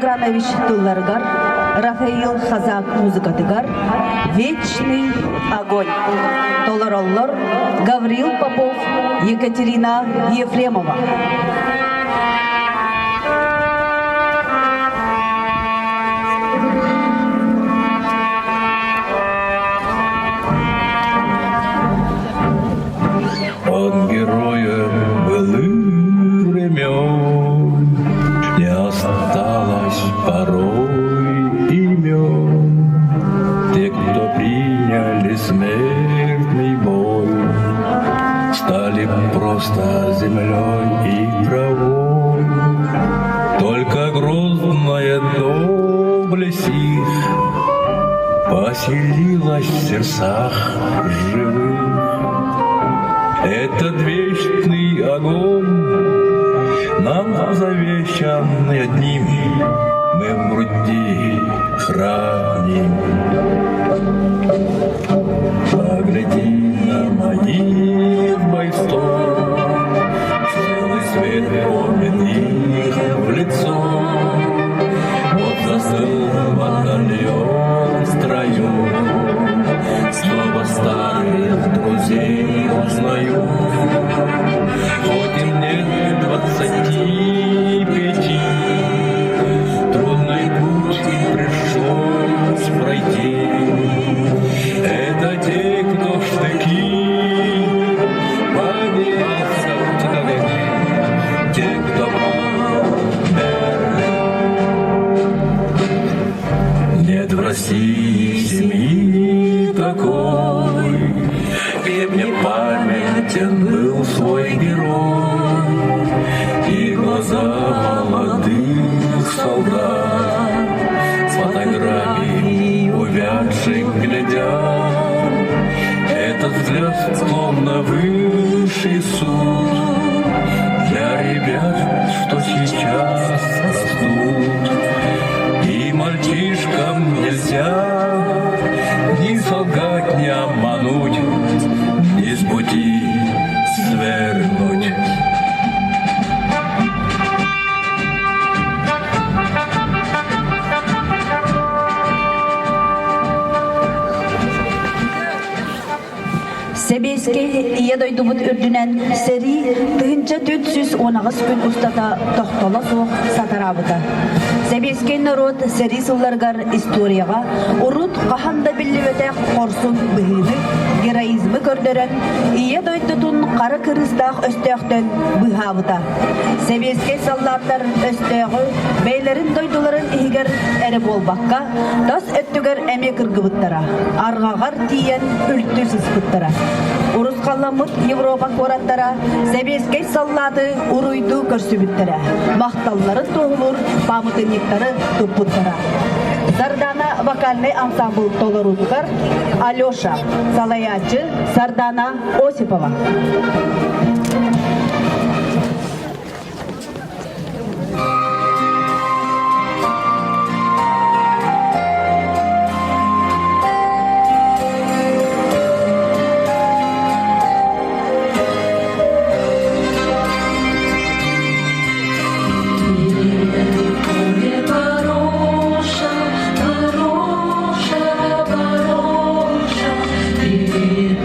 Иванович Тулларгар, Рафаил Хазак музыкатыгар, «Вечный огонь». Толороллор Гаврил Попов, Екатерина Ефремова. От героя былых времен не осталось порой имен. Те, кто приняли смертный бой, стали просто землей и травой. Только грозная доблесть их поселилась в сердцах живых. Этот вечный огонь нам завещан одним, мы в груди храним. Погляди на моих бойцов, целый свет помнит их в лицо. Вот застыл батальон в строю, снова старых друзей узнаю. Хоть им нет 25, трудный путь пришлось пройти. Это те, кто в штыки поднялся в войны, те, кто брал Берлин. Нет в России семьи такой, где мне памятен был свой герой, и глаза молодых солдат с фотографий увядших глядят. Этот взгляд словно высший суд для ребят, что сейчас растут. И мальчишкам нельзя ни солгать, ни обмануть, ни с пути свернуть. Себеске ие дойдубут үрдүнен сери тыгынча 419 күн устата тохтола соқ сатарабыта. Себеске народ сери сылларгар историяға урут қаханда білівете қорсун бұхыны героизмы көрдерен ие дойдутун қары кырыстақ өстеқтен бұхабыта. Себеске саллаттар өстеғі бейлерін дойдуларын игер әрі болбаққа тас өттігер әме кыргыбыттара, арғағар тиен үлті сыспыттара. Урус қаламыт Европа кораттара себеске саллады уруйду көрсүбүттара. Мақталлары тоғылыр, памытынниктары туппуттара. Сардана вокальный ансамбль толорудкар Алеша Салаячы, Сардана Осипова.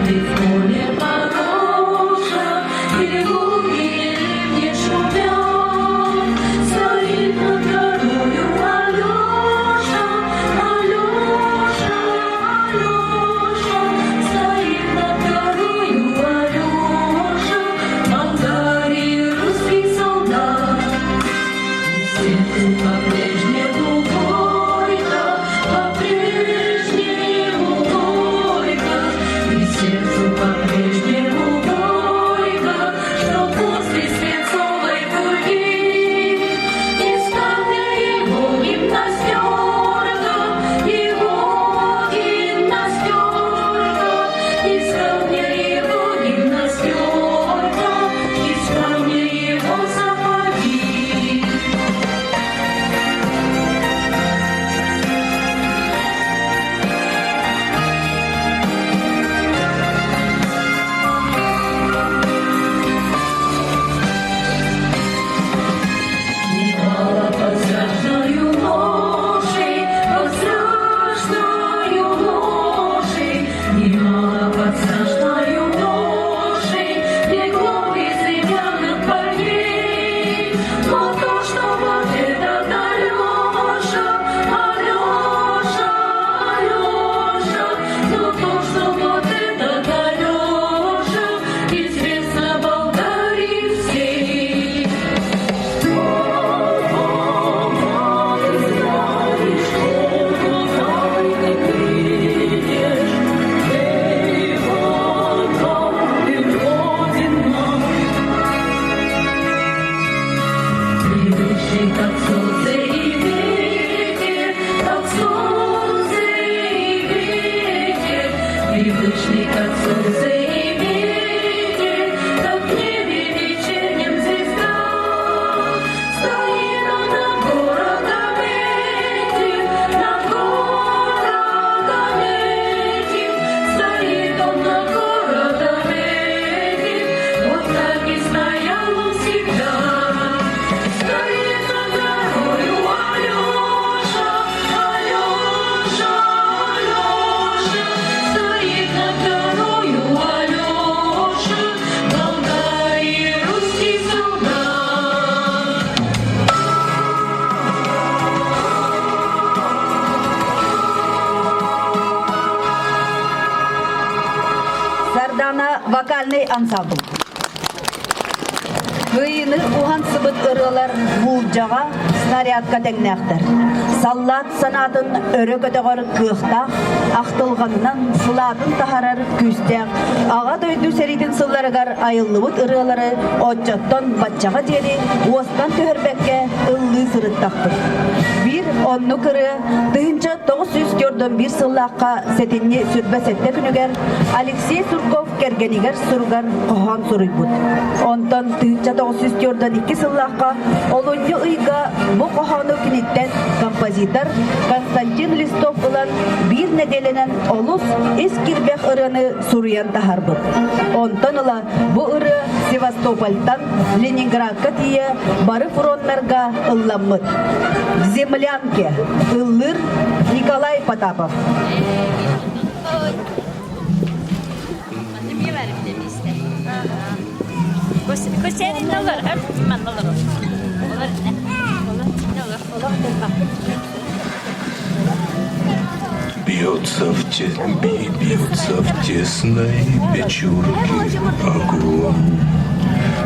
Ты в поле хороша, солнце и ветер, как в небе вечернем звезда. Стоит он над городом этим, над городом этим. Стоит он над городом этим, вот так и стоял он всегда. Стоит над горою Алёша, Алёша, Алёша. Стоит над горою Алёша, Болгарии русский солдат. Сардана вокальный ансамбль. Кыйыны уған сыбыт ырылар булжаға снарядка тәңнәқтір. Саллат санатын өрі көтіғыр кықтақ, ақтылғанынан сылатын тахарар күстәк. Аға дөйді сәрейдің сылларығар айыллыбыт ырылары отчаттан батчаға жері уостан төхірбәкке ыллы сырыттақтыр. Bir онны кыры тыынча 904 bir сыллаққа сәтенне сүрбә сәтті күнігер Алексей Сурков кергенігер сұрғар қоған сұрыйбыт. Онтан тыынча 904 сыллаққа олонны ұйға бұ қоғаны күнеттен композитор Константин Листов ұлан bir неделенен олус ескірбәк ұрыны сұрыян тахарбыт. Онтан ұла бұ ұры Севастопольтан Ленинградқа тие бары фронтларға ылламыт. В землянке ыллыр Николай Потапов. Köşenin ne olur? Örtmen ne olur? Olur ne? Olur ne olur? Бьется в тесной печурке огонь.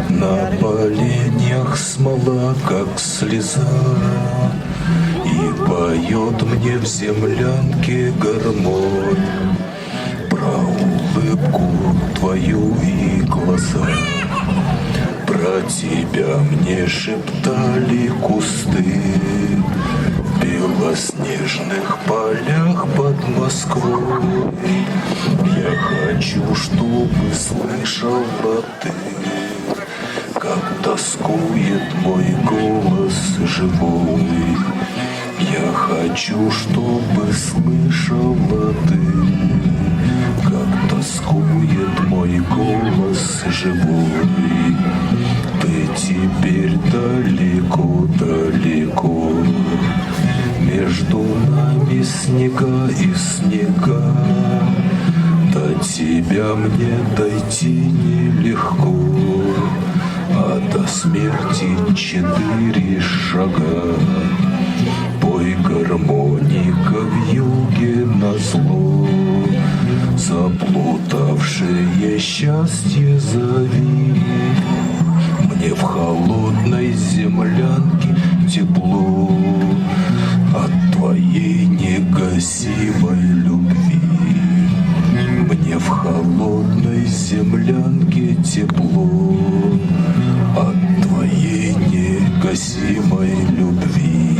На поленьях смола, как слеза, и поет мне в землянке гармонь про улыбку твою и глаза. Про тебя мне шептали кусты в белоснежных полях под Москвой. Я хочу, чтобы слышала ты, как тоскует мой голос живой. Я хочу, чтобы слышала ты, как тоскует мой голос живой. Ты теперь далеко-далеко, между нами снега и снега. До тебя мне дойти нелегко, а до смерти 4 шага. Пой гармоника в юге назло, заплутавшее счастье зови. Мне в холодной землянке тепло от твоей негасимой любви. Мне в холодной землянке тепло от твоей негасимой любви.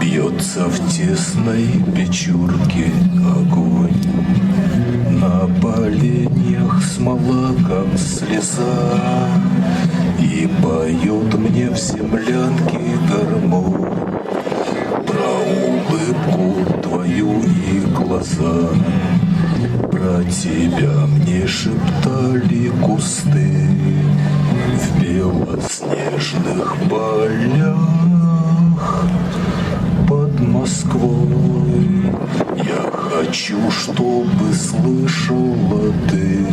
Бьется в тесной печурке огонь. На поленьях смола, как слеза, и поет мне в землянке гармонь про улыбку твою и глаза. Про тебя мне шептали кусты в белоснежных полях под Москвой. Я хочу, чтобы слышала ты,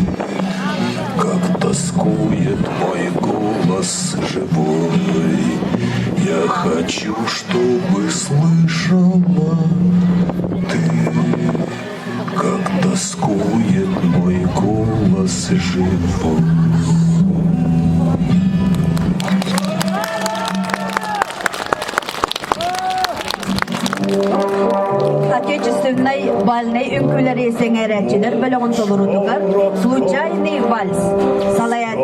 как тоскует мой голос живой. Я хочу, чтобы слышала ты, как тоскует мой голос живой. Отечественной бальной үңкүләре сеңәрәчеләр белән толырудылар. Случайный вальс. Салаят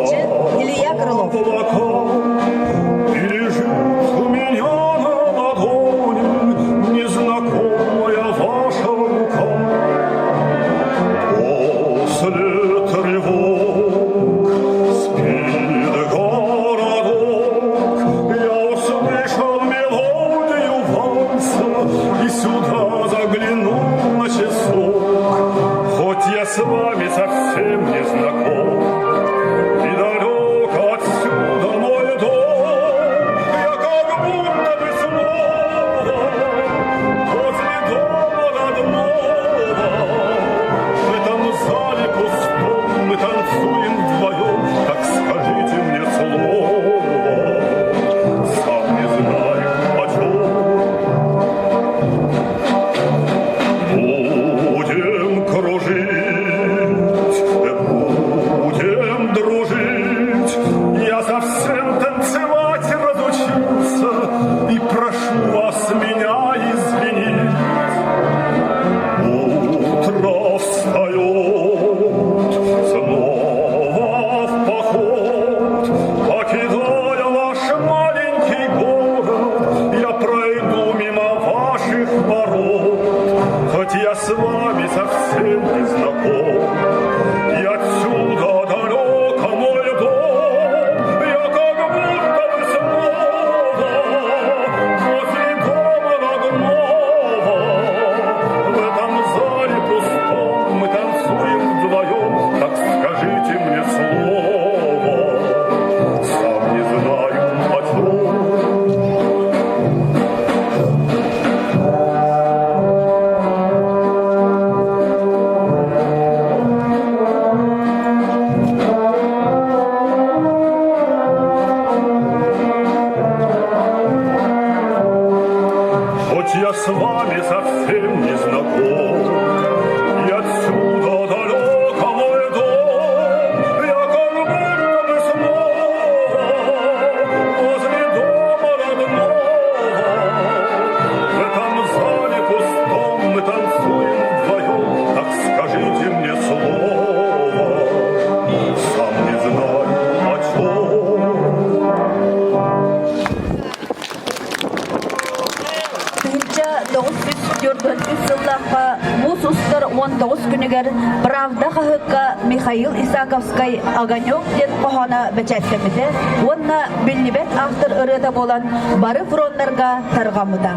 Олдон Исыллахқа Мус Устар 19 күнігер Правда Хахыққа Михаил Исаковскай Огонек ден қоғана бәчәттемеді. Онна білнебет автор ұрыда болан бары фронтарға тарғамыда.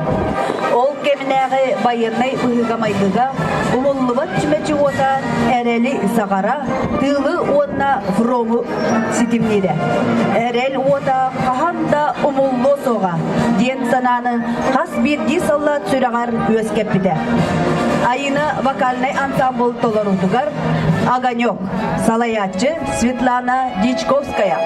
Ол кемінәғі байырнай ұйығамайдыға ұмыллыват чүмәчі ота әрәлі сағара тылы онна фрому ситимнеді. Әрәл ота қағанда ұмыллы соға ден сананы қас берді салла түрағар өскеппіді. Айына вокальный ансамбл толарудығар Огонек, салаятчы Светлана Дичковская.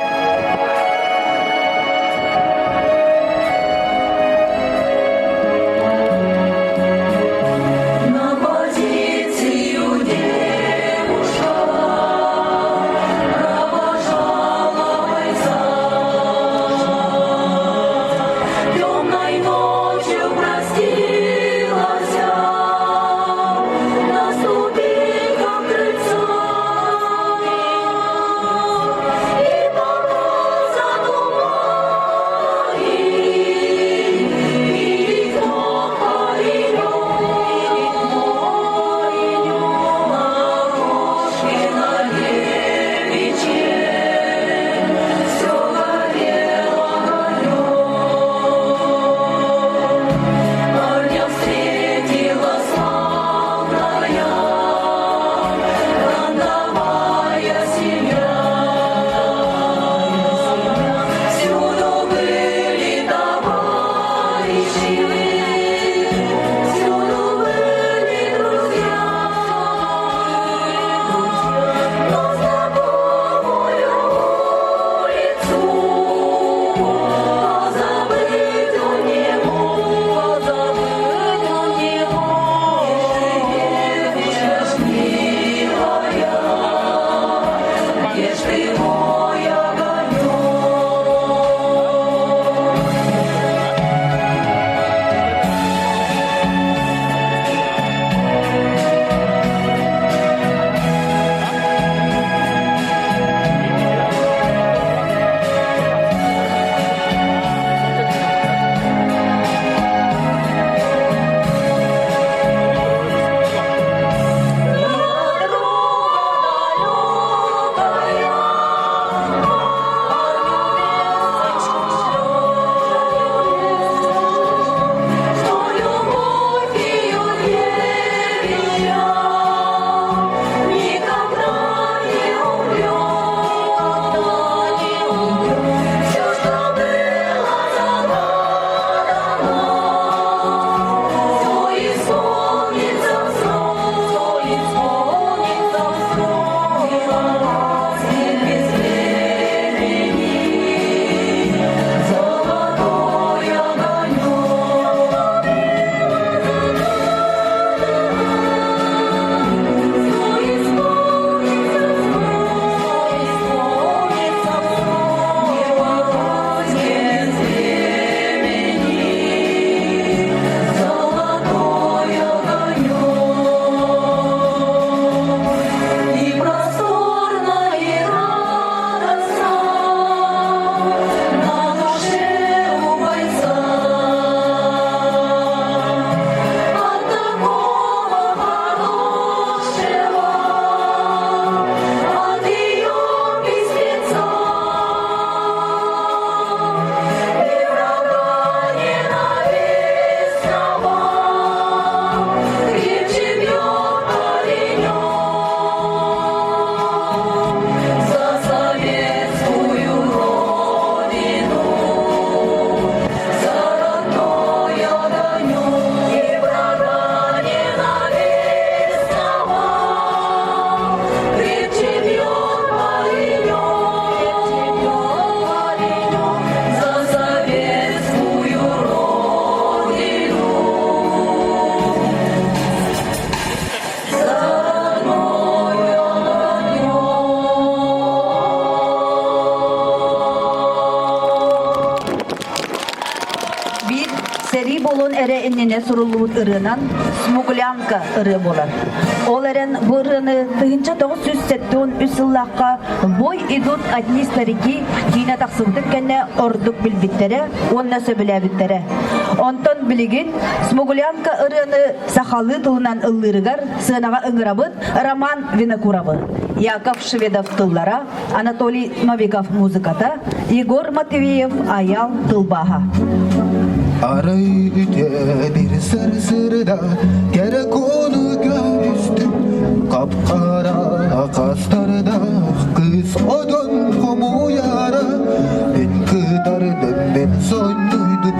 Сери болон эре иннене сурулуут ырынан смуглянка ыры болар. Оларен бұрыны 1970 үсіллаққа бой идут одни старики кейна тақсылдық кәне ордық білбіттері, онна сөбіләбіттері. Онтон білігін Смугулянка ұрыны сақалы тұлынан ұллырығар сынаға ұңырабыт Роман Винокурабы, Яков Шведов тыллара, Анатолий Новиков музыката, Егор Матвеев аял тылбаға. Arayı bir sır gerek onu göğüstüm kapkara kastarda kız odun kumu yara ben kıdardım ben sonluydum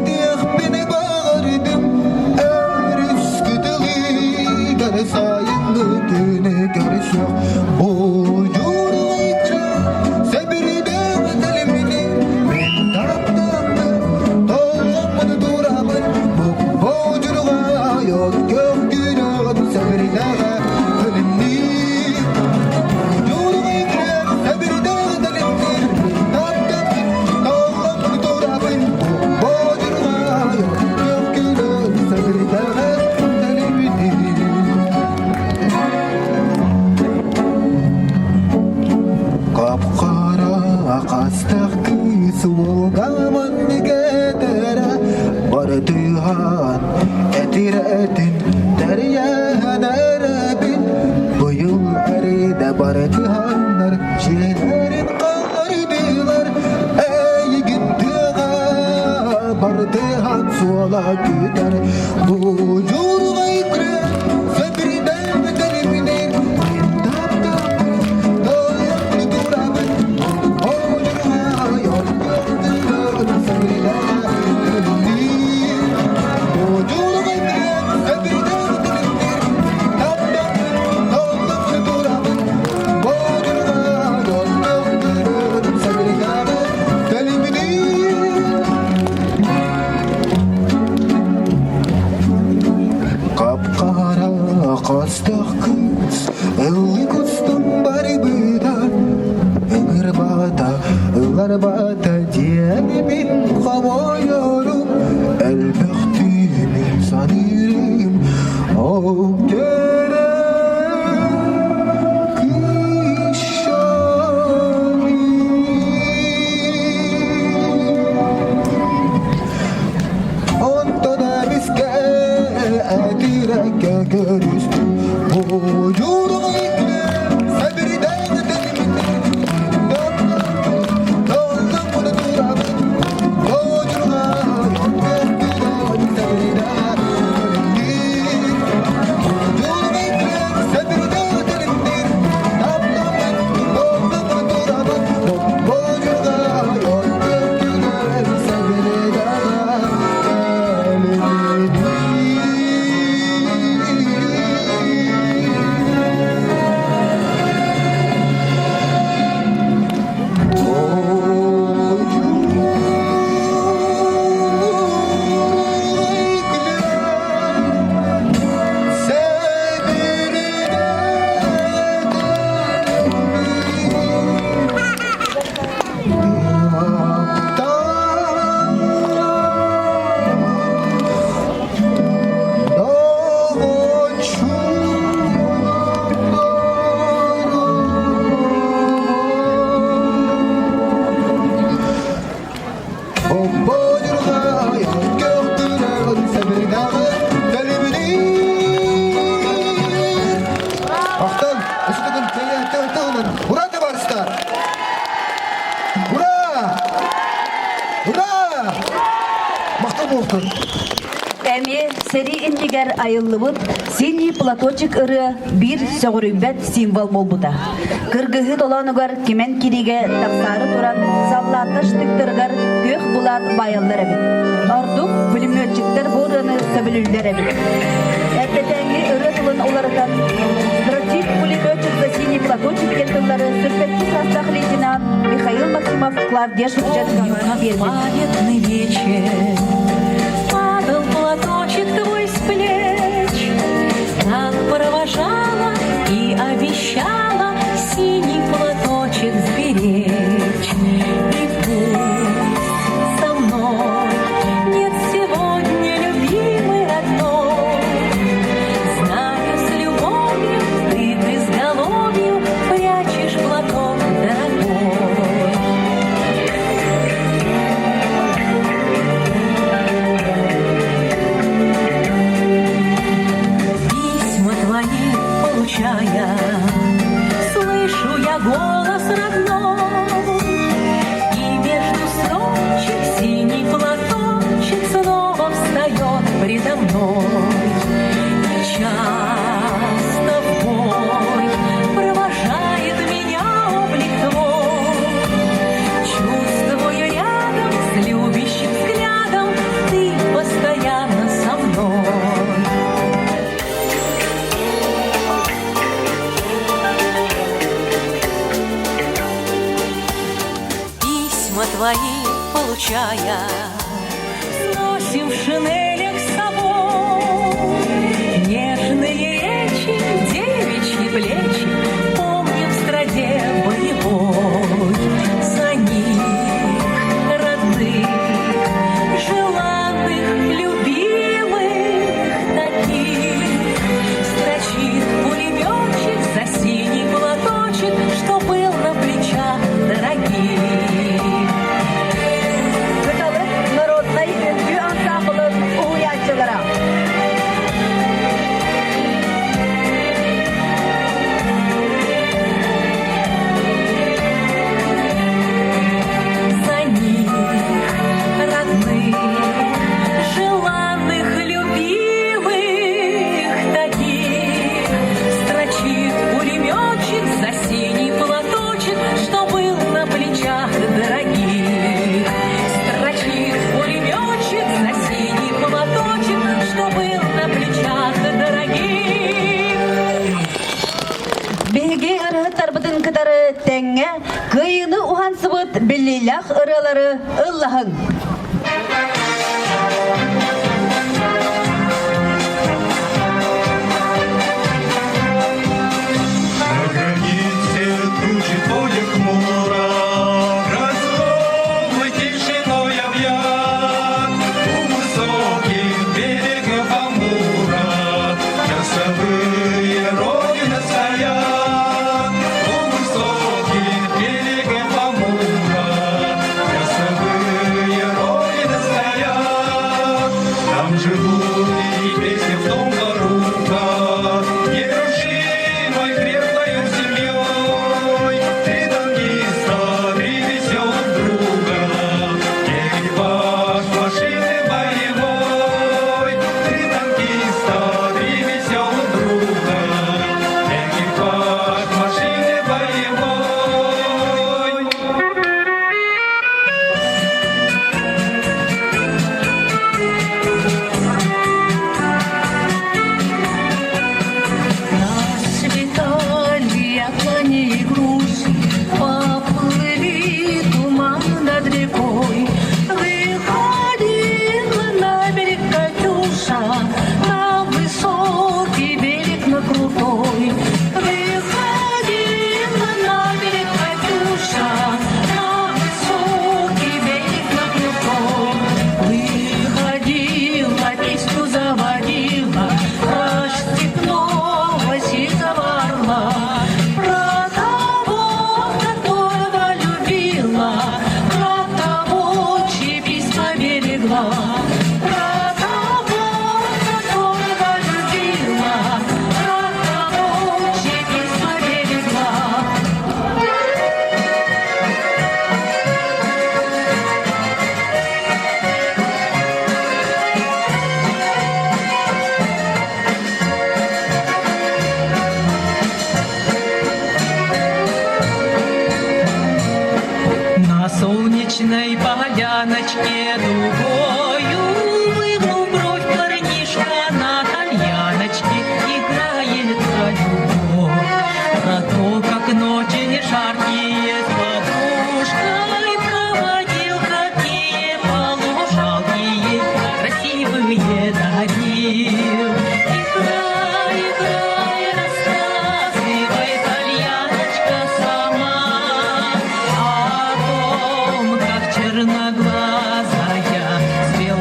diyek beni bağırdım üsküdüğü gel sayın güne görüş yok ucunu ikram sebirden dilimini ben taraftan Bardıhan etiretin derya nerabin bu yıl eride bardıhanlar şiirlerin kallardılar ey gittiğe bardıhan suala gider bu yurga ikre sebriden bedelimini taptan doyaklı durabın o yurga yok sebriden Kostak kız, elli kustum bari bıda Ömür bata, ılar bata Diyemin kavuyorum Elbektimin sanırım O gerek işaret Ondan da biz edirek görüştüm Bu yurga ikle sebriden dilimini Doldum bunu durabın O yurga yok göküden sebriden dilimini Yurga ikle sebriden dilimini Doldum bunu durabın O yurga yok göküden sebriden Әме сәри индигер айыллыбыт синий платочек ыры bir söğürümbet символ болбута. Кыргыһы толонугар кимен кириге тақсары туран саллатыш тыктыргар көх булат байыллар эбит. Ордук пулеметчиктер бурыны сөбүлүллер эбит. Әттетәңги ыры тылын оларытан Тротит пулеметчик за синий платочек кентыллары сүрпетчи состав лейтенант Михаил Максимов Клавдия Шевченко Памятный вечер падал платочек твой с плеч, так провожала и обещала синий платочек сберечь. И пусть со мной нет сегодня любимой родной, знаю, с любовью свои получая. Сносим в шинелях с собой нежные речи, девичьи плечи, помним в страде боевой. За них родных, желанных, любимых таких строчит пулеметчик за синий платочек, что был на плечах дорогих. Кыталык народный үндү ансамблы уятчылары. За них родных, желанных, любимых таких строчит пулеметчик за синий платочек, что был на плечах дорогих. Строчит пулеметчик за синий платочек, что был на плечах дорогих. Биһиги ырыһыттар бытын кытары тәңҥэ, кыйыны ухансыбыт биллилях ырылары ыллаһын. На границе тучи твоя хмура, разломы тишиной объят. У высоких берегов Амура часовые Родины стоят. У высоких берегов Амура часовые Родины стоят. Там живут и песни в том воруха, нерушимой крепкою семьей. Три танкиста, три веселых друга, экипаж машины боевой. Три танкиста, три веселых друга, экипаж машины боевой. Расцветали огни и груши, поплыли туман над рекой. Выходила на берег Катюша, на высокий берег, на крутой. Выходила на берег Катюша, на высокий берег, на крутой. Выходила, песню заводила, про степного сизого орла, про того, которого любила, про того, чьи письма берегла, про того, которого любила, про того, чьи письма берегла. На солнечной поляночке дугою выгнул бровь парнишка, на тальяночке играет калюго. Про то, как ночи жаркие с подружкой проводил, какие полужалкие красивые дарил. Играй, играй, рассказывай, тальяночка, сама о том, как черноглазая с белым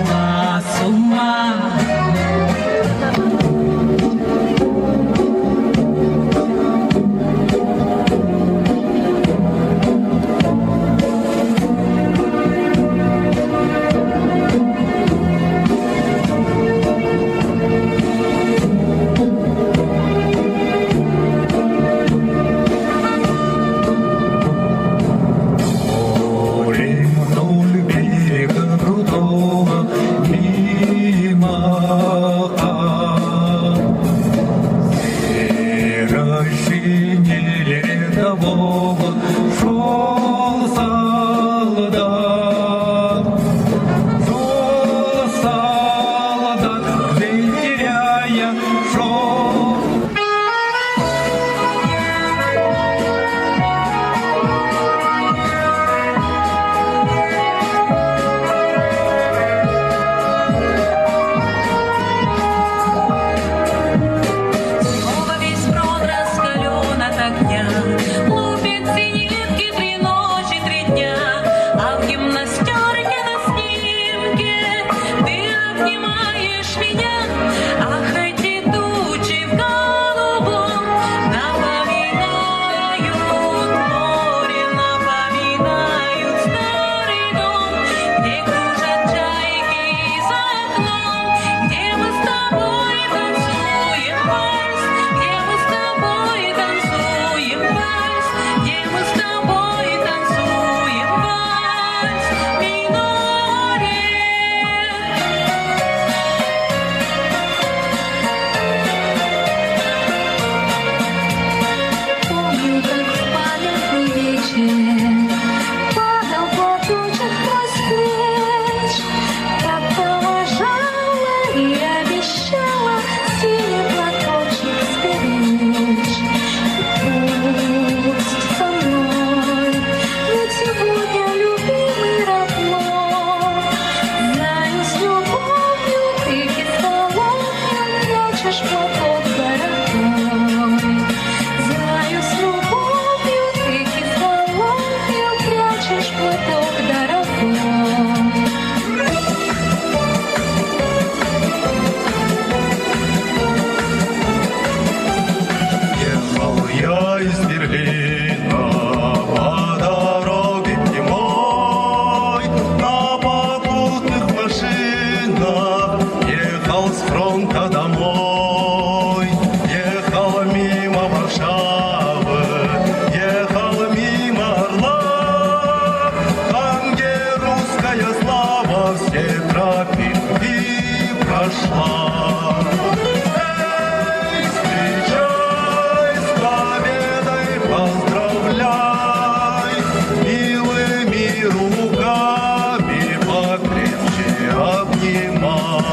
руками покрепче обнимай.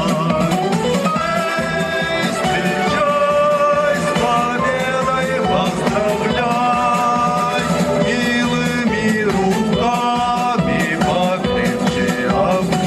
Встречай, с победой поздравляй, милыми руками покрепче обнимай.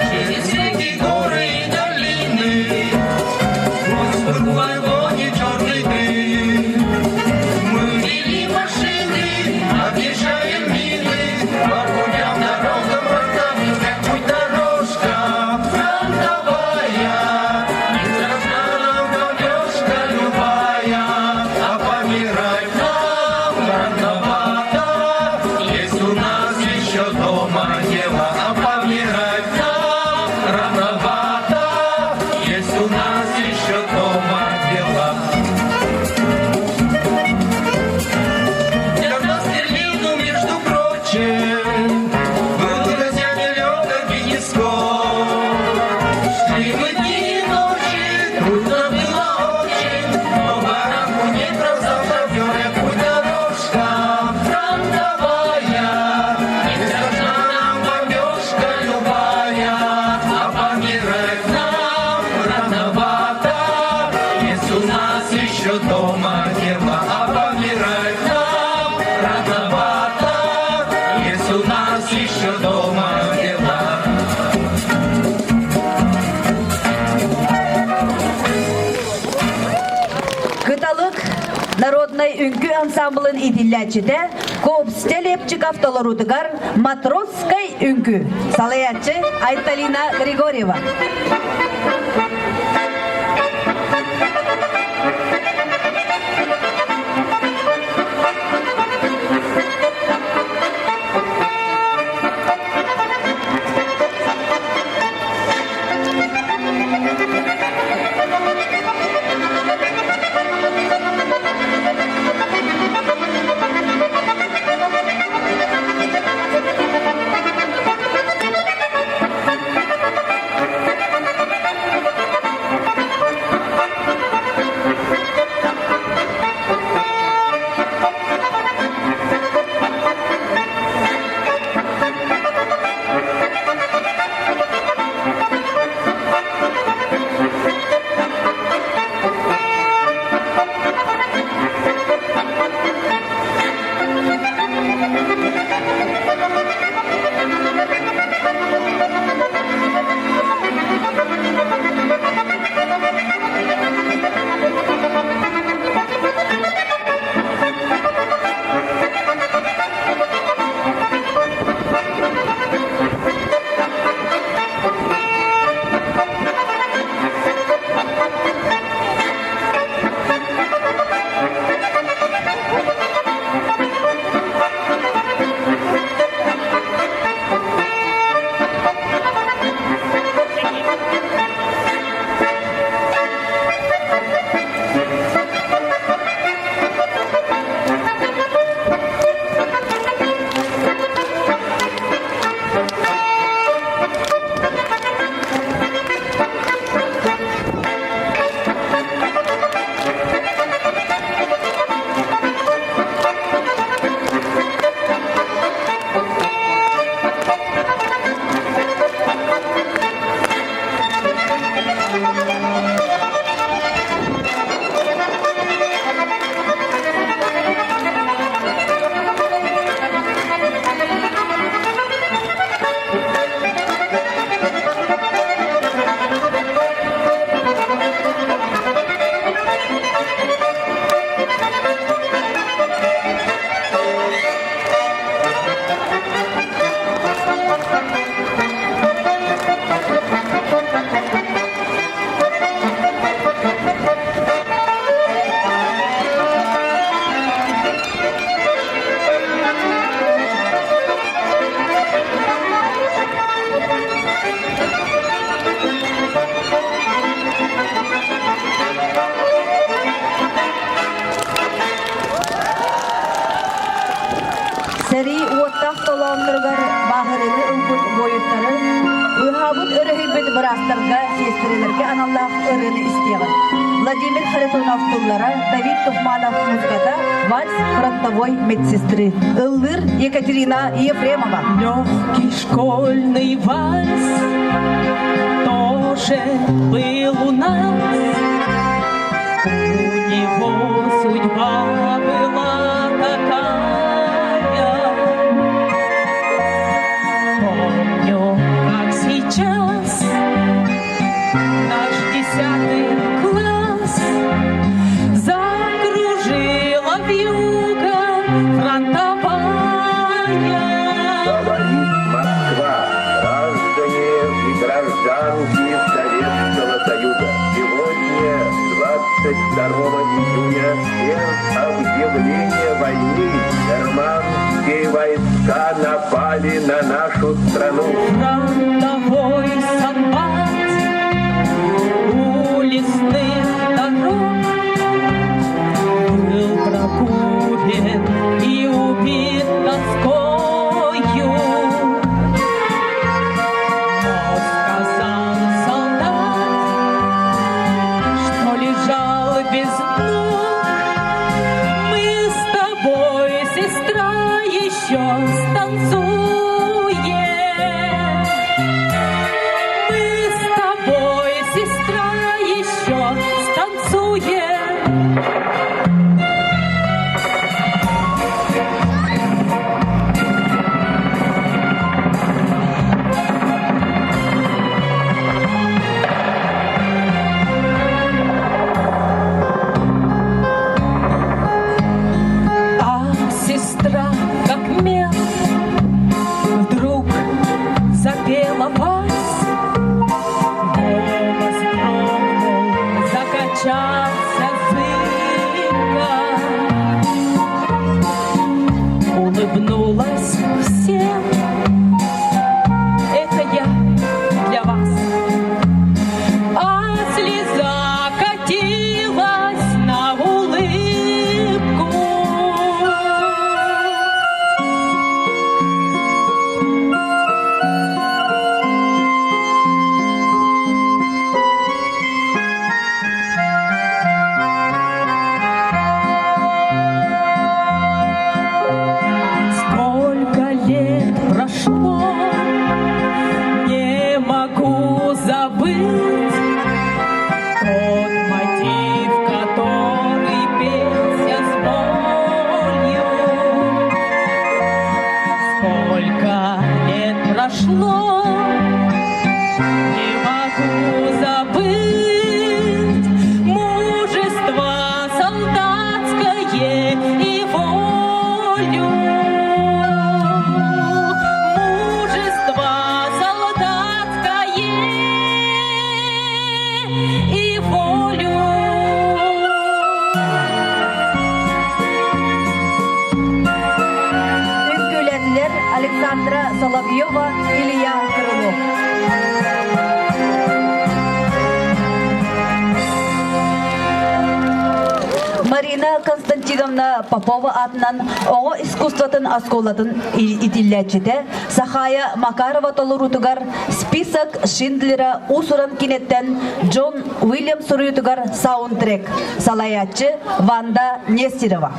Через реки, горы и долины, сквозь пургу огонь и черный дым. Мы вели машины, объезжаем мины, по путям дорогам роздавим, как путь дорожка фронтовая. Не страшна нам бомбежка любая, а помирать нам рановато. Есть у нас еще дома дело, а помирать нам рановато. Есть у нас еще дома дело. Я застрелил, между прочим, был друзья нелегок и не скор. Шли мы дни и ночи, трудно было очень, но баранку метров завтра вперед путь дорожка фронтовая. Не страшна нам бомбежка любая, а помирать нам рановато. Есть у нас еще дома дело, а помирать нам рановато. Есть у нас еще дома дело. Кыталык народной үңкү ансамблын идиллячыда Копсте Лепчик автолорудыгар матросской үңкү. Салаячы Айталина Григорьева. Сәри уоттақ толуанныргар бағырыны ұлбут бойыттары ұхабыт өрөһүбіт бұрастарға сестерелерге аналлақ ырыны істеғын. Владимир Харитонов туллара, Давид Тухманов музыката, вальс фронтовой медсестры. Ыллыр Екатерина Ефремова. Легкий школьный вальс тоже был у нас. У него судьба была такая. Помню, как сейчас наш 10 класс закружила вьюга фронтовая. Говорит Москва, граждане и гражданки Советского Союза. Сегодня, 22 июня, без объявления войны, германские войска напали на нашу страну. Фронтовой солдат у лесных дорог был прогулен и убит тоскою. Но сказал солдат, что лежал без ног. Мы с тобой, сестра, еще станцуем. Мы с тобой, сестра, еще станцуем. А сестра, как мел, вдруг запела вальс. Голос дрогнул, закачался зыбко. Улыбнулась всем. Это я для вас. А слеза катилась на улыбку. Сколько лет прошло, не могу забыть тот мотив, который пелся с болью. Сколько лет прошло, не могу забыть мужество солдатское и волю. Мужество солдатское и волю. Üzgülediler Александра Соловьева, Илья Крылов. Марина Константиновна Попова атынан оғы искусствотын асколатын итиллячете Сахая Макарова толурутугар список Шиндлера усуран кинеттен Джон Уильям сурутугар саундтрек салаячы Ванда Нестерова.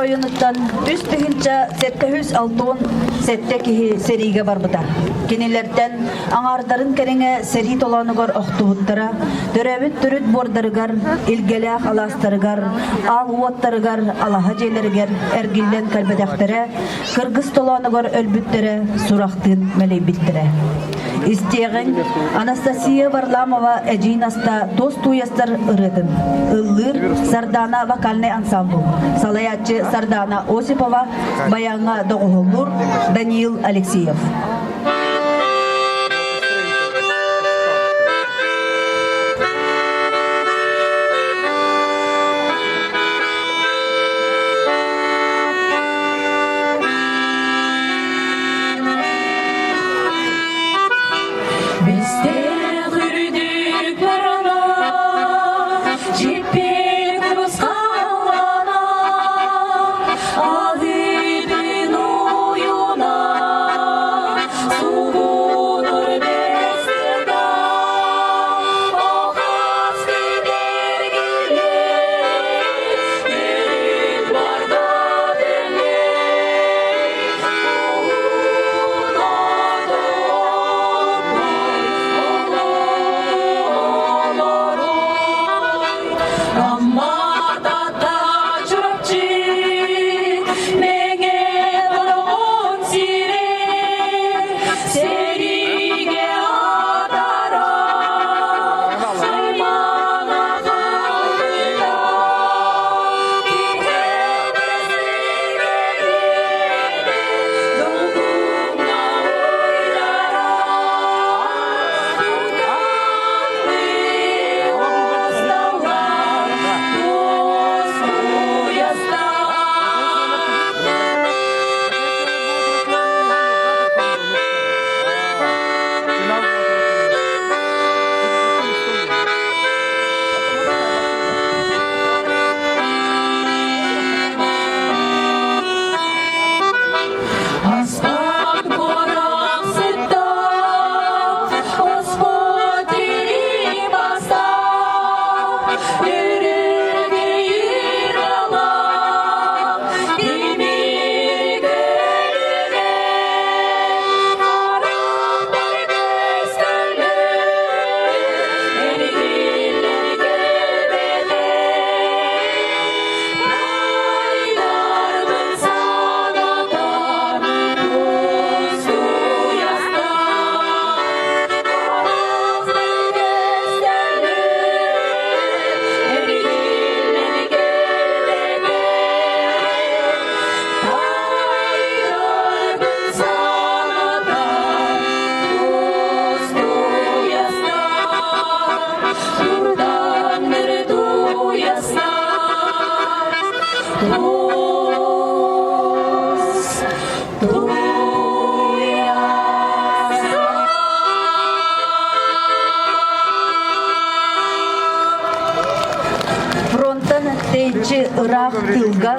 районуттан үс тыгынча сеттehüs алтуун сетте киһи сериге барбыта. Кинилерден аңардарын кереңе сери толанугар охтубуттара, төрөбүт түрүт бордарыгар, илгелеах аластарыгар, ал уоттарыгар, алаха жейлеригер, эргиллен калбедахтере, кыргыз толанугар өлбүттере, сурахтын мелейбиттере. Истеген Анастасия Варламова эджинаста тос туястар ырыдын. Ыллыр Сардана вокальный ансамбль. Салаятчы Сардана Осипова, баяңа доғылыр Даниил Алексеев. Тейчи ырах тылга,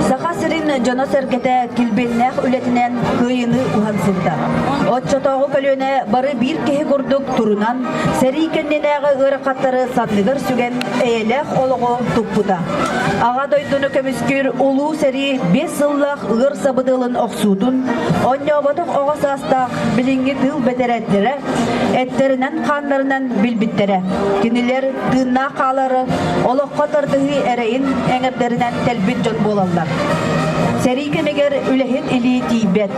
саха сирин жона сергете килбелнех үлетинен кыйыны ухансылда. Отчотоғы көлөне бары бир кеһи курдук турунан, сери кенненеғы ырақаттары сандыгыр сүген эйлех олығы туппута. Ага дойдуну көміскүр улу сери 5 сыллах ыр сабыдылын оқсудун, оннёботық оғас астақ билинги тыл бетереттері, эттеринен қандарынан билбиттере. Кинилер тынна қалары, олыққа тардығы әрейін әңірдерінен тәлбит жон болалар. Сәрикемегер үлехет или тибет.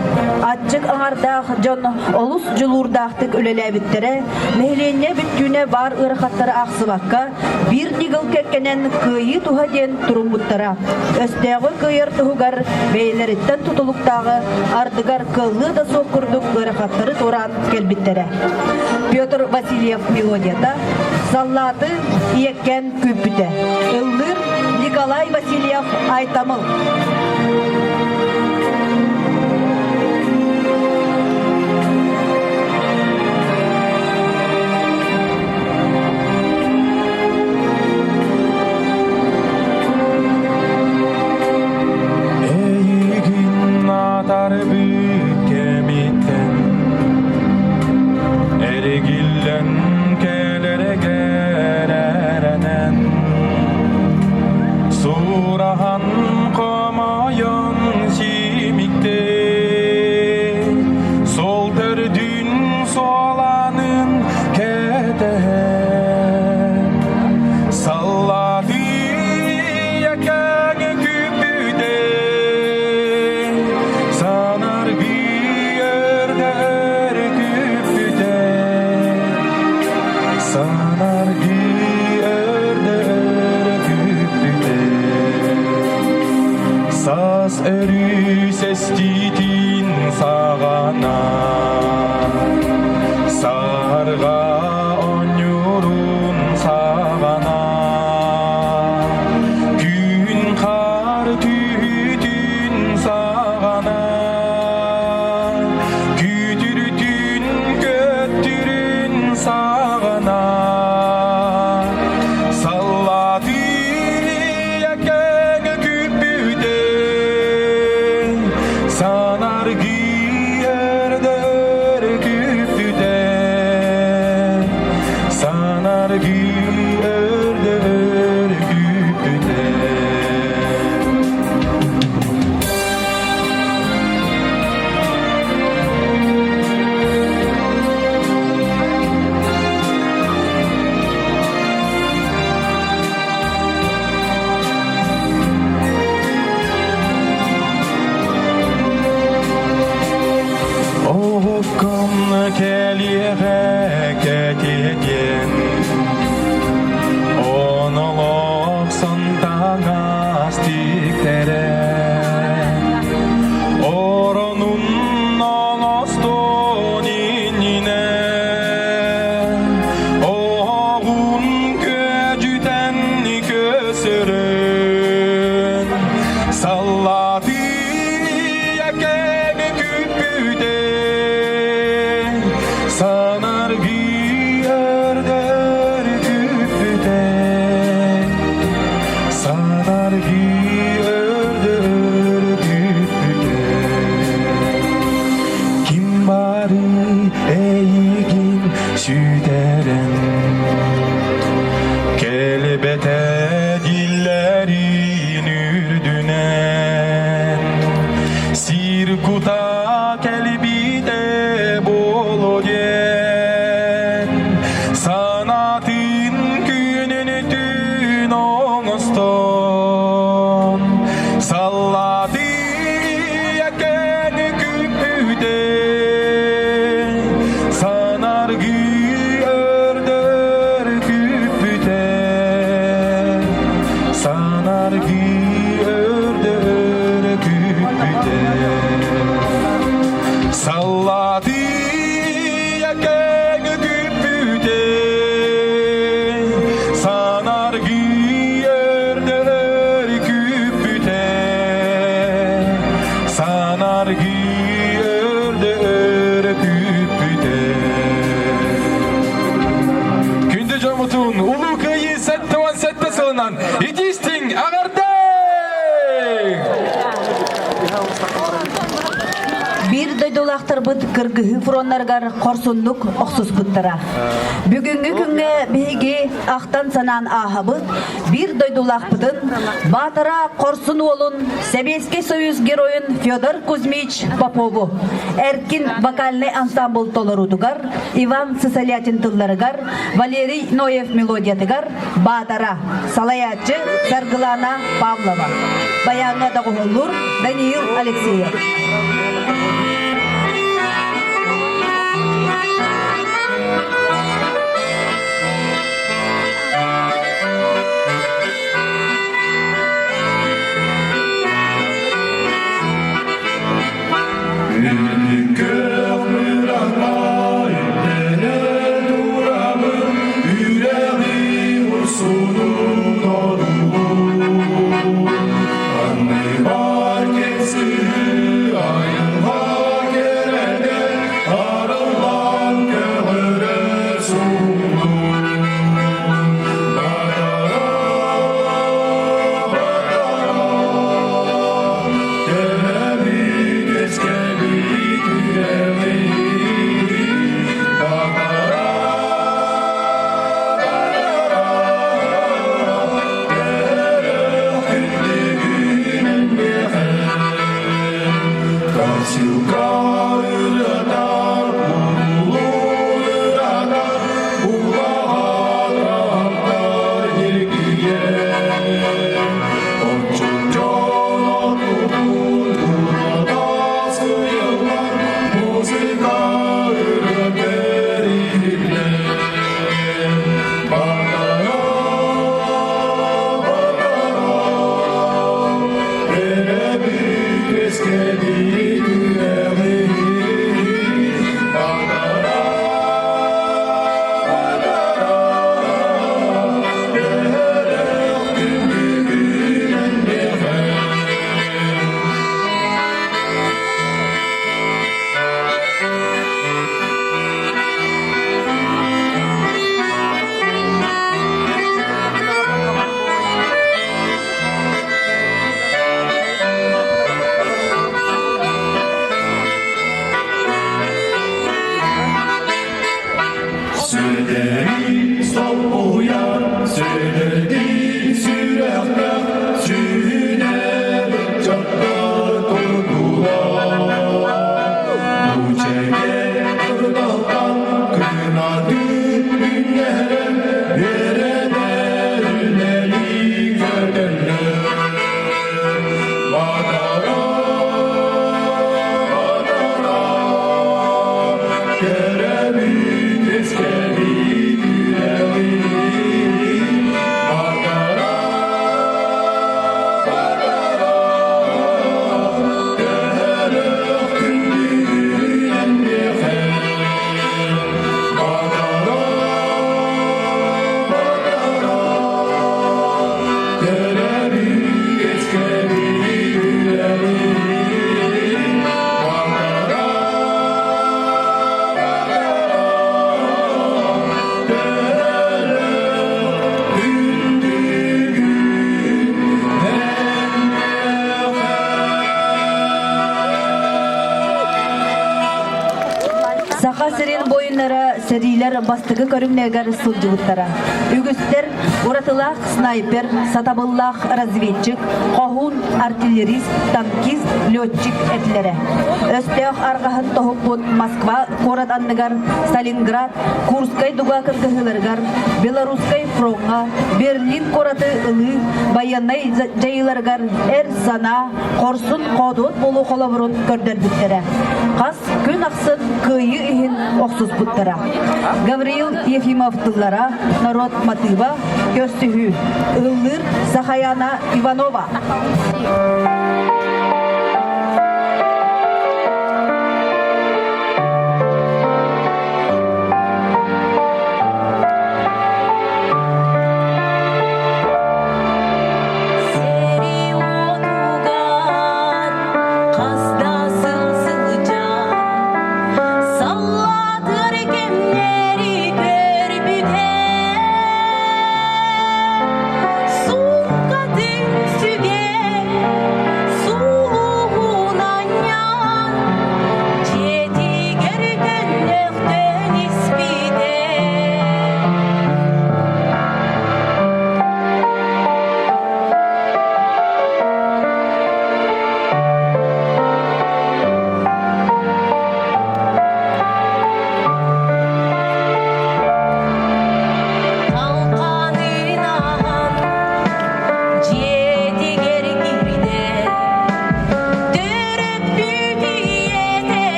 Атчык аңардақ жон олус жылурдақтық үлеләбіттері, мәхленне бүткүне бар ырқаттары ақсыбаққа, бір нигыл кеккенен күйі туға ден тұрумуттара. Өстегі күйір туғығар бейлеріттен тұтылықтағы ардығар кылы да соқырдық ырқаттары туран келбіттері. Петр Васильев мелодията, саллаты иеккен күпіті. Ыллыр Николай Васильев Айтамыл. Eğin atar büyük gemitten, ergillen kelere gererenen, surahan komayı келиге кетеден онолоксон таңас тиктере оронун noloстон иннине оғун көжүтен көсөрөн саллаты якеге күпүде санарги өрдөр күпүде санарги өрдөр күпүде ким бары эйигин сүдерен келбете диллерин үрдүнен сиркута келбите болоден санатын күнүн түн оңостон саллаты экен күпүде санаргы өрдөр күпүде санаргы өрдөр күпүде саллаты экен күпүде санаргы өрдөр күпүде санаргы өрдөр күпүде күндө жомутун улуу кыйы сәттуан сәтте сылынан идистиң агарды Bir doydolақтар бұд кыргыһы фуроннаргар корсуннук оксус бұттара. Бүгүнгү күнгө беги ақтан санан ахабыт bir doydолақ бұдын батыра корсун олун Советский Союз героин Федор Кузьмич Попову, Эркин вокальный ансамбль толорудугар, Иван Сысалятин тылларыгар, Валерий Ноев мелодиятыгар, батыра салаятчы Саргылана Павлова, баяңа дагулур Даниил Алексеев. Get Saqa sirin boyunlara seriler bastıgı körümnegar sılcılıklara. Ügüstler uratılaq snayper, satabıllaq razvedчик, qohun artillerist, tankist, lётчик etlere. Östeoq argahın tohuput Moskva, Korad anныгар, Stalingrad, Kurskay duga kırgıhılargar, Belaruskay fronga, Berlin koratı ılı, bayanay jayılargar, sana, korsun kodut bolu kolaburun kördер büttere. Kas gün aksın kıyı ihin oksuz buttara. Gavril Yefimov tıllara, Narod Matıva, Köstühü, Illir Sahayana Ivanova.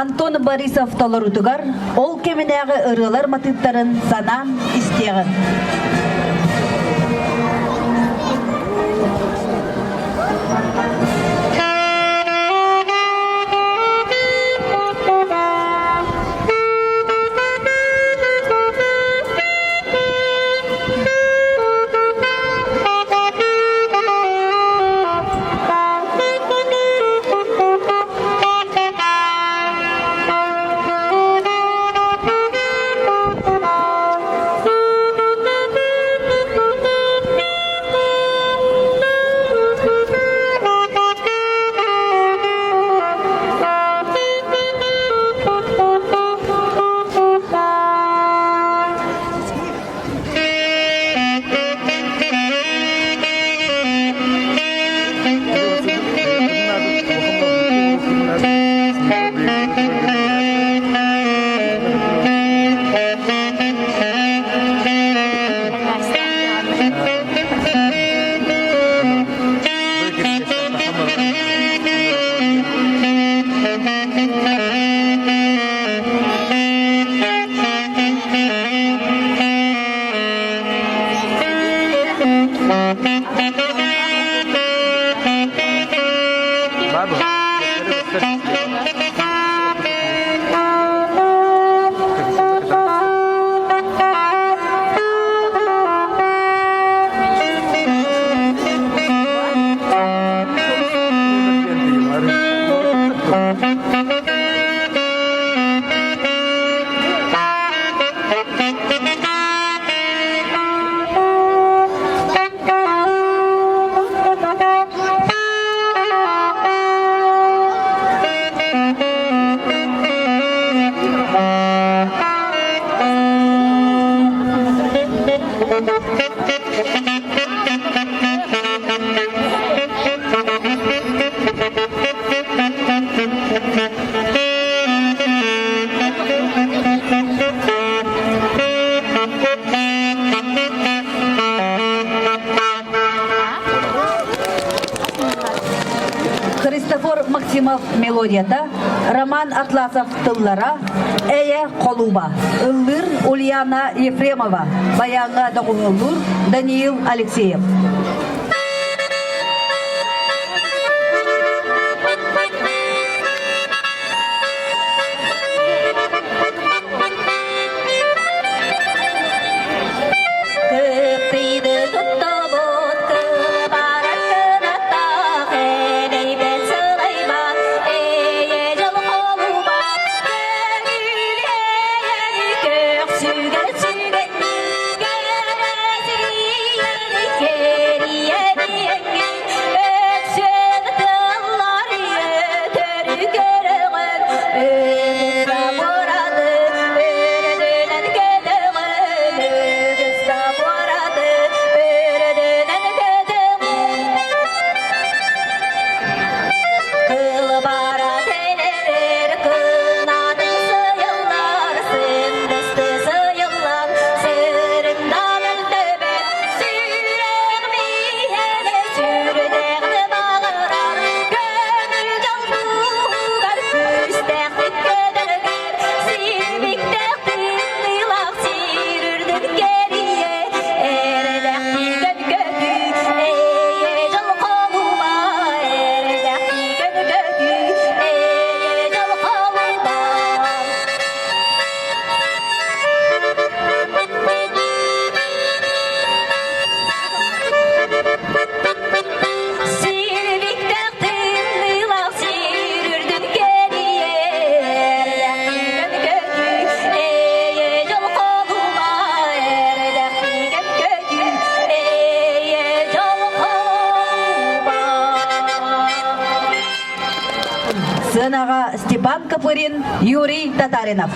Антон Борисов толорутугар, ол кеминәгы ырылар матыттарын санан истеген. Христофор Максимов мелодията, Роман Атласов тыллара, Эя Колуба, Ыллыр Ульяна Ефремова, Баянга Дагулур, Даниил Алексеев. Сынаға Степан Капырин, Юрий Татаринов.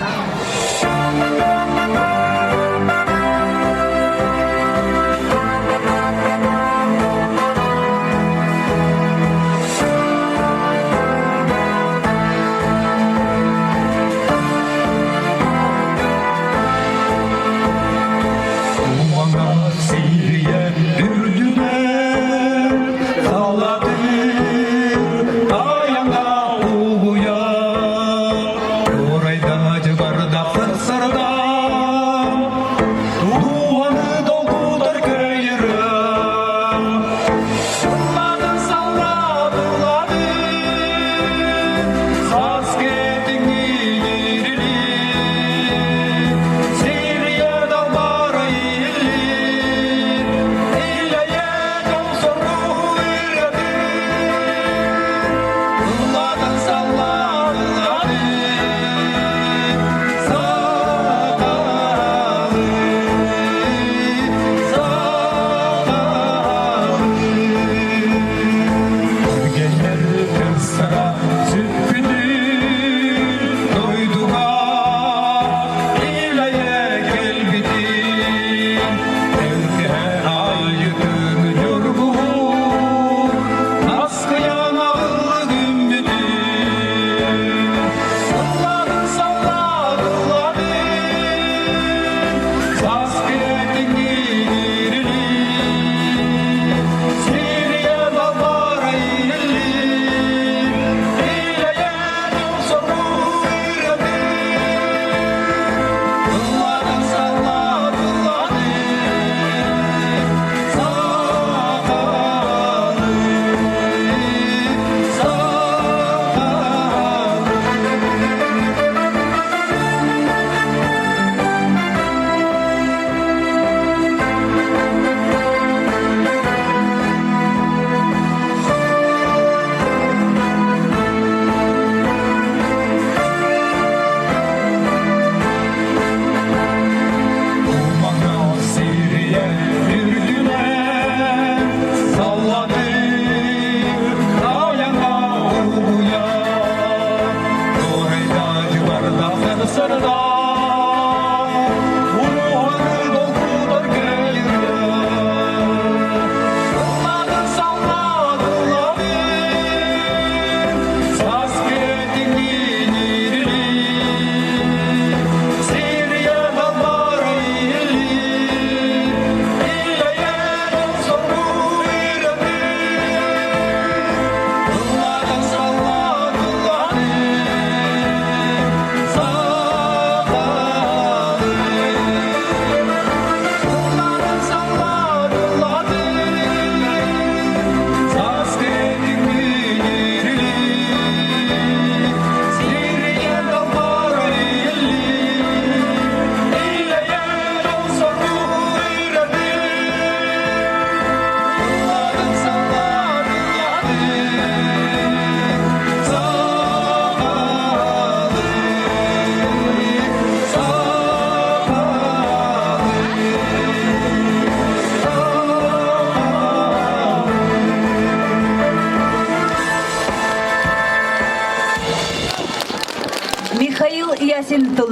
Орайда жыбырдап сыр-сырда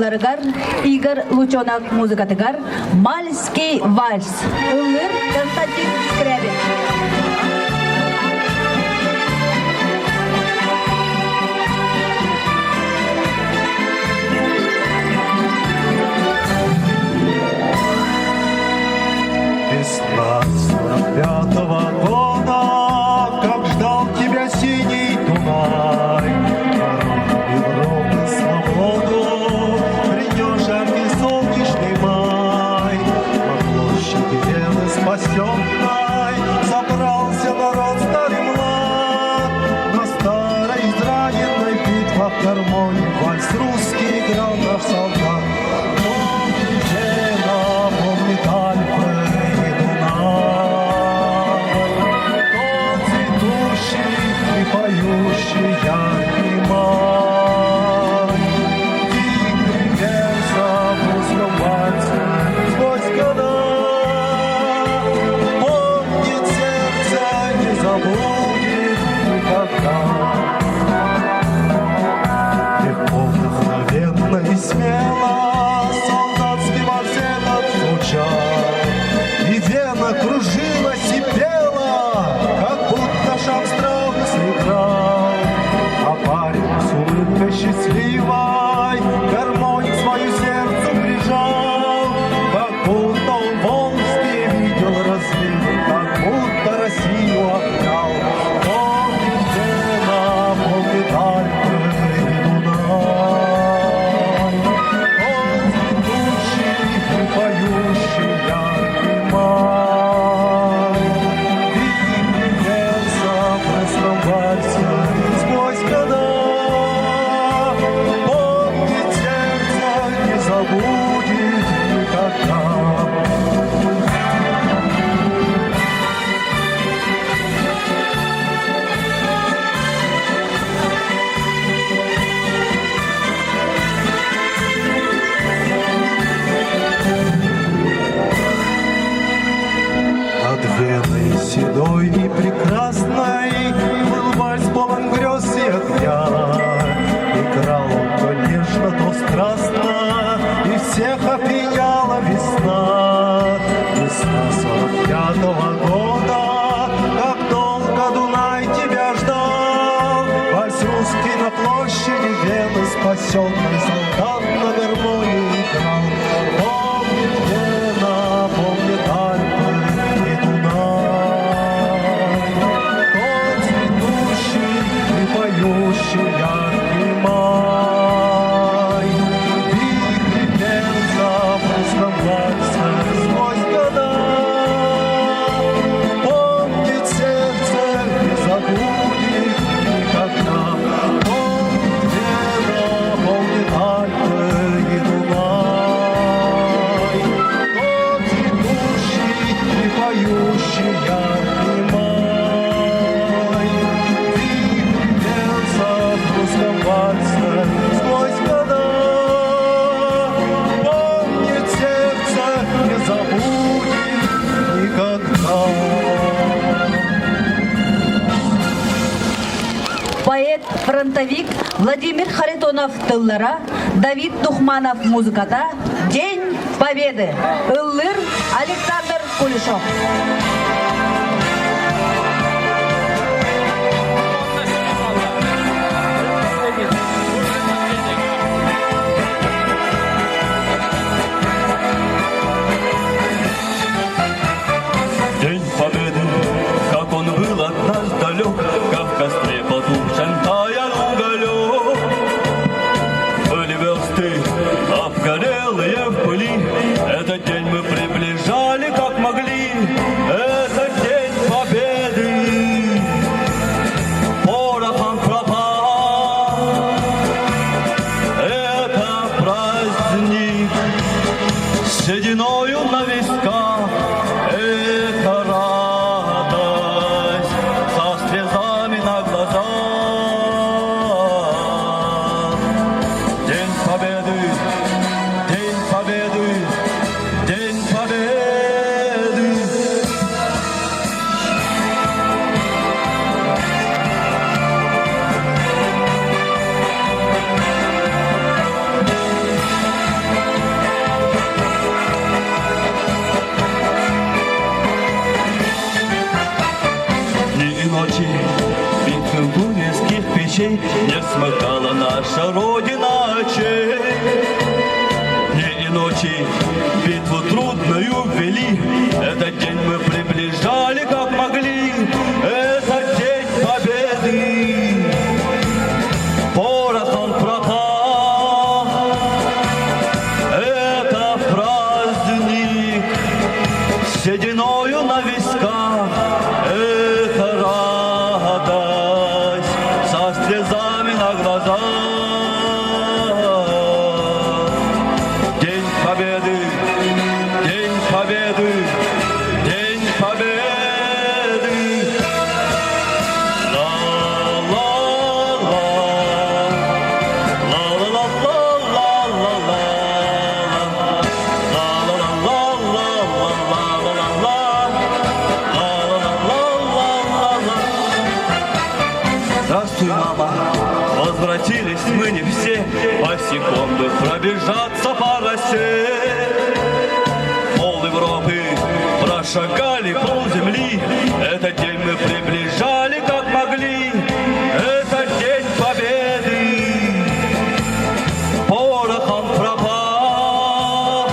тылларыгар Игорь Лучонок музыкатыгар «Мальский вальс». Ылыр Константин Скрябин. Весна 45-го года, как ждал тебя синий Дунай. Европы свободу принес жаркий солнечный май. На площади Вены спасенной собрался народ старый млад. На старой израненной битвах гармонии вальс русский играл наш солдат. Помнит Вена, помнит Альпы и Дунай. Тот цветущий и поющий яркий май. Игры Верса в русском вальсе сквозь года. Помнит сердце, не забудет никогда. Легко, вдохновенно и смело солдат сбивал этот случай. И Вена кружилась и пела, как будто Шамстраус сыграл. А парень с улыбкой счастливой гармонь свою сердцу прижал. Как будто он Волжский видел разлив, как будто Россию обнял. Помнит Вена, помнит Альпы и Дунай. Он цветущий и поющий яркий май. Игры Верса в русском вальсе сквозь года. Помнит сердце, не забудет никогда. Над Веной седой и прекрасной был вальс полон грез и огня. Играл он то нежно, то страстно, и всех опьяняла весна. Весна 45-го года, как долго Дунай тебя ждал. Вальс русский на площади Вены спасенный солдат на гармонии играл. Помнит Вена, помнит Альпы и Дунай. Тот цветущий и поющий яркий май. Игры Верса в русском вальсе сквозь года. Помнит сердце, не забудет никогда. Помнит Вена, помнит Альпы и Дунай. Тот цветущий и поющий яркий май. Игры Верса в русском вальсе сквозь года. Помнит сердце, не забудет никогда. Поэт-фронтовик Владимир Харитонов тыллара, Давид Тухманов музыката «День Победы». Ыллыр Александр Кулешов. День Победы, как он был от нас далек, как в костре потушен таял уголек. Были версты обгорелые в пыли, этот день мы приближали как могли. Это день Победы, порохом пропал. Это праздник с сединою на висках. Это радость со слезами на глазах. День Победы, День Победы, День Победы. мечей не смыкала наша Родина очей. Дни и ночи битву трудную вели, этот день мы приближали как могли, этот день победы. Порох он пропал, это праздник, сединою на висках, это радость, со слезами на глазах. День победы, день победы, день победы. Здравствуй, мама, возвратились мы не все, босиком бы пробежаться по росе. Пол Европы прошагали пол земли, этот день мы приближали как могли, этот день победы. Порох он пропал,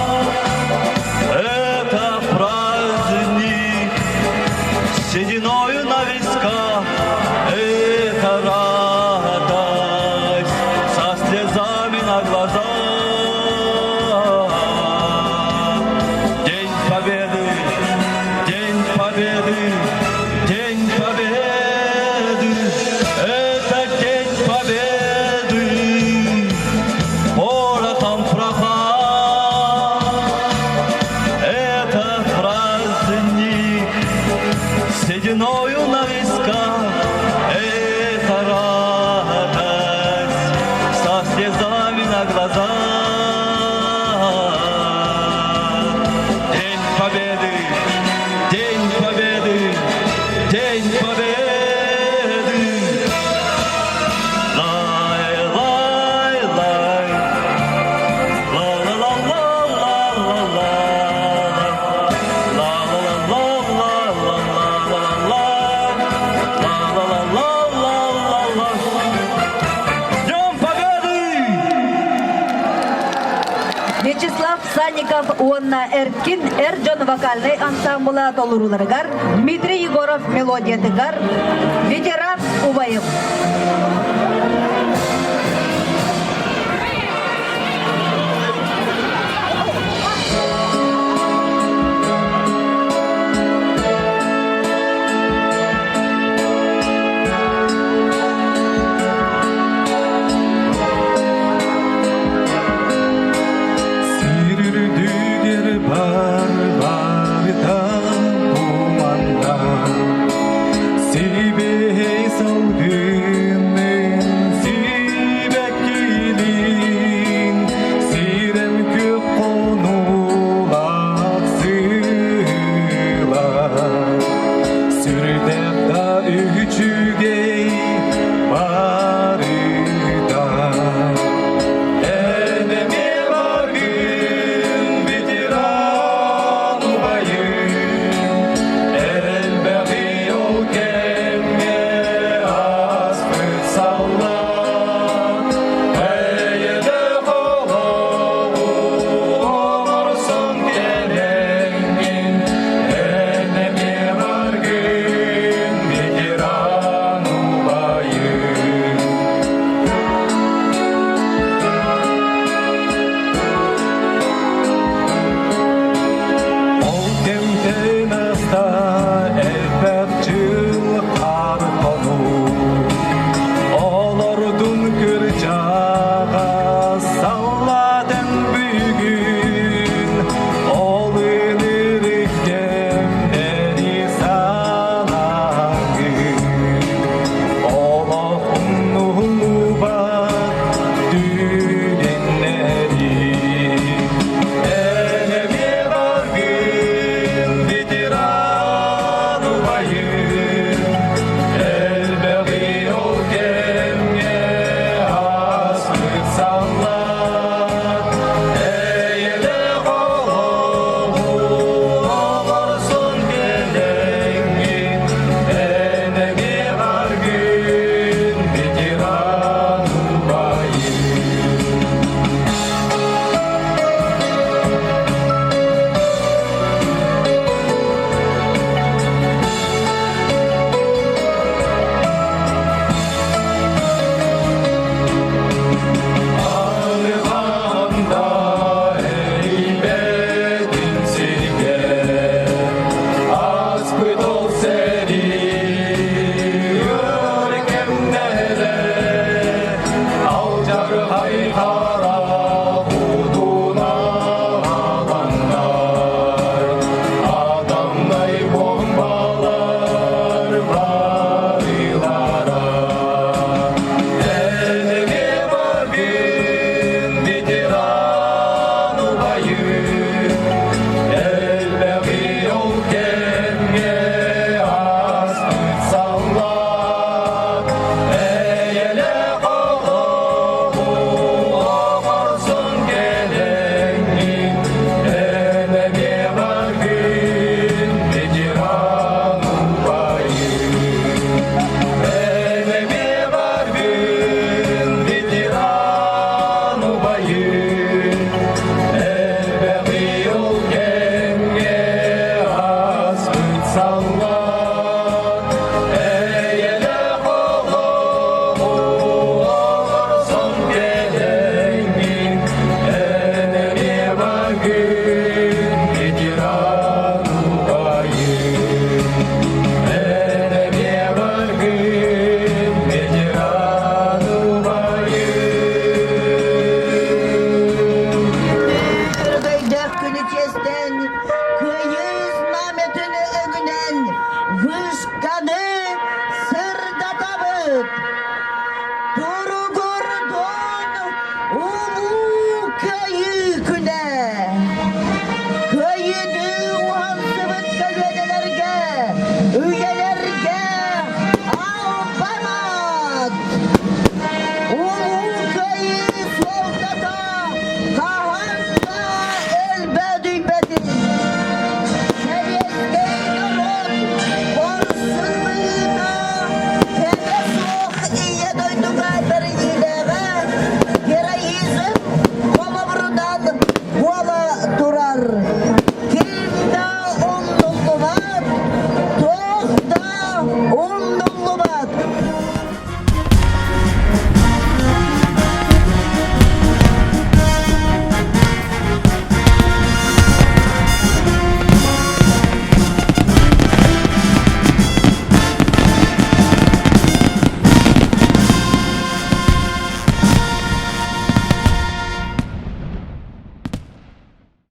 это праздник, сединою на висках, это радость, со слезами на глазах. День победы, день победы, день победы, это день победы. Порохом пропал, это праздник, сединою на висках, это радость, со слезами на глазах. День победы, день победы, день победы. Лай, лай, лай, ла-ла-ла-ла-ла-ла-ла, ла-ла-ла-ла-ла-ла-ла. С Днем Победы! Вячеслав Санников, Уонна Эрткин, Эрджон вокальный ансамбла толуруларыгар, Дмитрий Егоров мелодиятыгар, ветеран Убайым.